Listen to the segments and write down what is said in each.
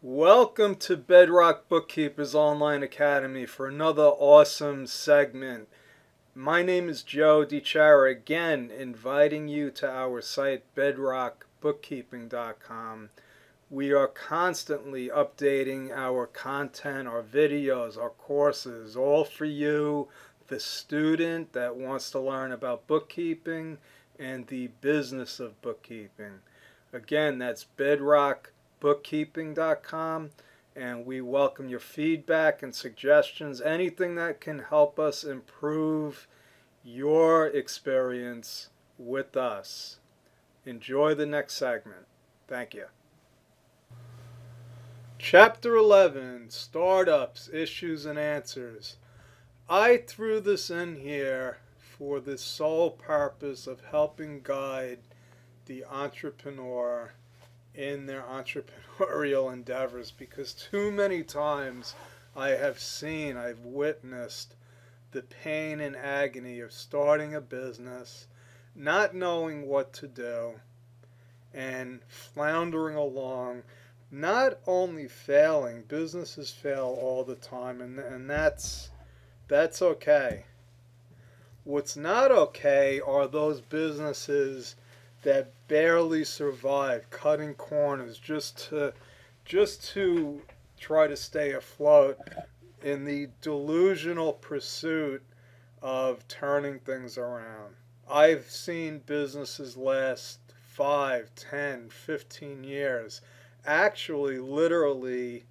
Welcome to Bedrock Bookkeepers Online Academy for another awesome segment. My name is Joe DiChara, again inviting you to our site bedrockbookkeeping.com. We are constantly updating our content, our videos, our courses, all for you, the student that wants to learn about bookkeeping and the business of bookkeeping. Again, that's bedrockbookkeeping.com, and we welcome your feedback and suggestions, anything that can help us improve your experience with us. Enjoy the next segment. Thank you. Chapter 11, Startups, Issues and Answers. I threw this in here for the sole purpose of helping guide the entrepreneur in their entrepreneurial endeavors, because too many times I've witnessed the pain and agony of starting a business, not knowing what to do, and floundering along, not only failing, businesses fail all the time, and that's okay. What's not okay are those businesses that barely survive, cutting corners just to try to stay afloat in the delusional pursuit of turning things around. I've seen businesses last 5, 10, 15 years, actually literally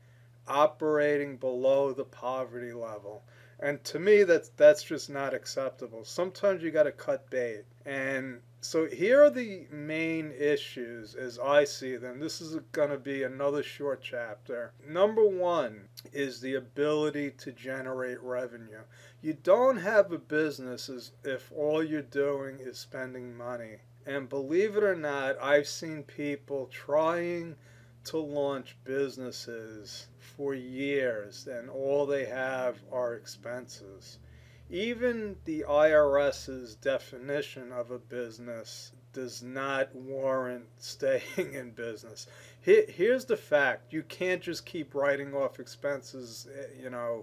operating below the poverty level. And to me, that's just not acceptable. Sometimes you got to cut bait. And so here are the main issues as I see them. This is going to be another short chapter. Number one is the ability to generate revenue. You don't have a business if all you're doing is spending money. And believe it or not, I've seen people trying to launch businesses for years and all they have are expenses. Even the IRS's definition of a business does not warrant staying in business. Here's the fact: you can't just keep writing off expenses,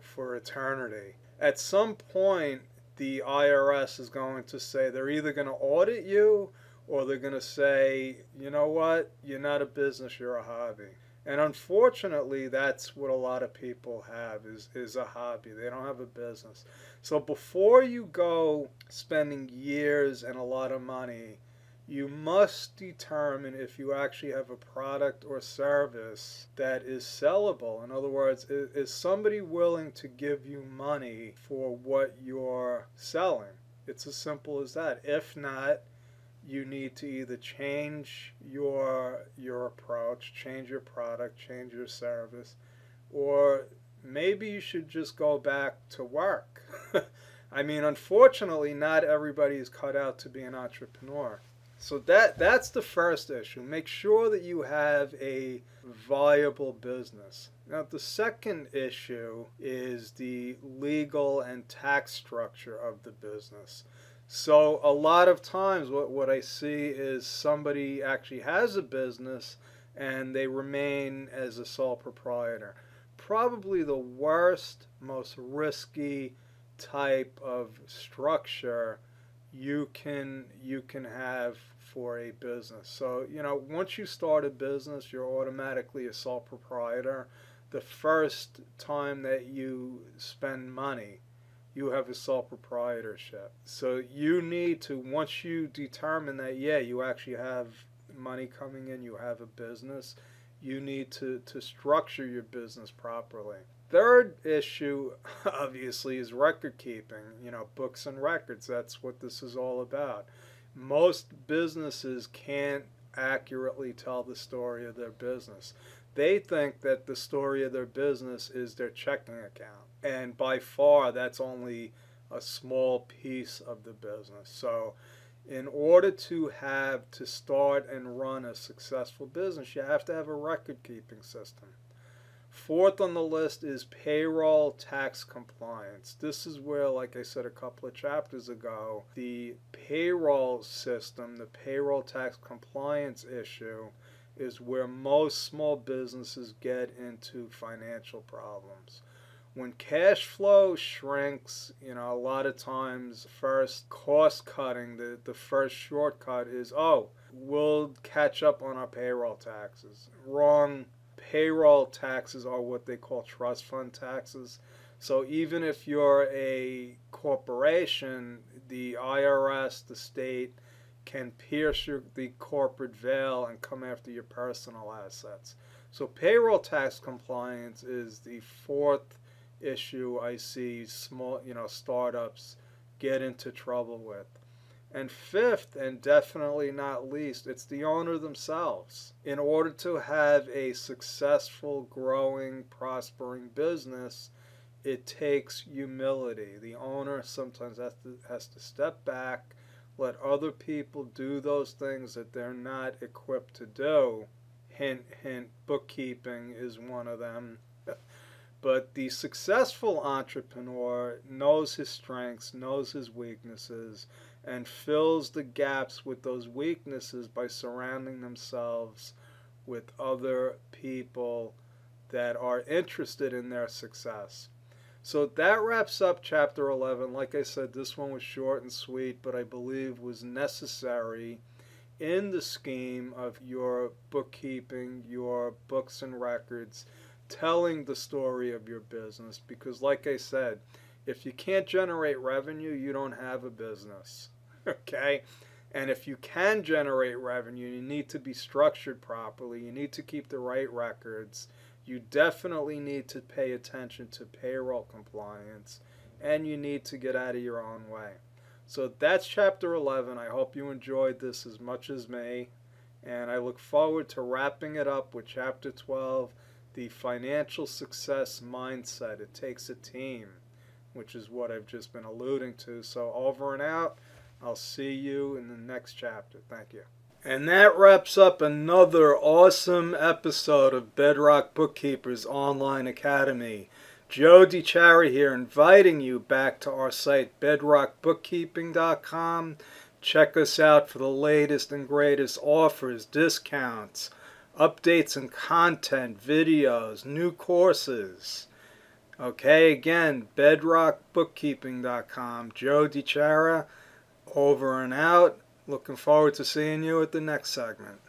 for eternity. At some point, the IRS is going to say they're either going to audit you or they're going to say, you know what, you're not a business, you're a hobby. And unfortunately, that's what a lot of people have is a hobby. They don't have a business. So before you go spending years and a lot of money, you must determine if you actually have a product or service that is sellable. In other words, is somebody willing to give you money for what you're selling? It's as simple as that. If not, you need to either change your approach, change your product, change your service, or maybe you should just go back to work. I mean, unfortunately, not everybody is cut out to be an entrepreneur. So that's the first issue. Make sure that you have a viable business. Now, the second issue is the legal and tax structure of the business. So a lot of times what I see is somebody actually has a business and they remain as a sole proprietor. Probably the worst, most risky type of structure you can have for a business. So, once you start a business, you're automatically a sole proprietor. The first time that you spend money, you have a sole proprietorship. So you need to, once you determine that, yeah, you actually have money coming in, you have a business, you need to structure your business properly. Third issue, obviously, is record keeping, books and records. That's what this is all about. Most businesses can't accurately tell the story of their business. They think that the story of their business is their checking account. And by far, that's only a small piece of the business. So in order to start and run a successful business, you have to have a record-keeping system. Fourth on the list is payroll tax compliance. This is where, like I said a couple of chapters ago, the payroll system, the payroll tax compliance issue, is where most small businesses get into financial problems. When cash flow shrinks, a lot of times first cost cutting, the first shortcut is, oh, we'll catch up on our payroll taxes. Wrong. Payroll taxes are what they call trust fund taxes. So even if you're a corporation, the IRS, the state, can pierce the corporate veil and come after your personal assets. So payroll tax compliance is the fourth issue I see small, startups get into trouble with. And fifth, and definitely not least, it's the owner themselves. In order to have a successful, growing, prospering business, it takes humility. The owner sometimes has to step back, let other people do those things that they're not equipped to do. Hint, hint, bookkeeping is one of them. But the successful entrepreneur knows his strengths, knows his weaknesses, and fills the gaps with those weaknesses by surrounding themselves with other people that are interested in their success. So that wraps up Chapter 11. Like I said, this one was short and sweet, but I believe was necessary in the scheme of your bookkeeping, your books and records, telling the story of your business. Because like I said, if you can't generate revenue, you don't have a business. Okay? And if you can generate revenue, you need to be structured properly. You need to keep the right records. You definitely need to pay attention to payroll compliance, and you need to get out of your own way. So that's Chapter 11. I hope you enjoyed this as much as me, and I look forward to wrapping it up with Chapter 12, the financial success mindset. It takes a team, which is what I've just been alluding to. So over and out. I'll see you in the next chapter. Thank you. And that wraps up another awesome episode of Bedrock Bookkeepers Online Academy. Joe DiChiara here, inviting you back to our site, bedrockbookkeeping.com. Check us out for the latest and greatest offers, discounts, updates and content, videos, new courses. Okay, again, bedrockbookkeeping.com. Joe DiChiara, over and out. Looking forward to seeing you at the next segment.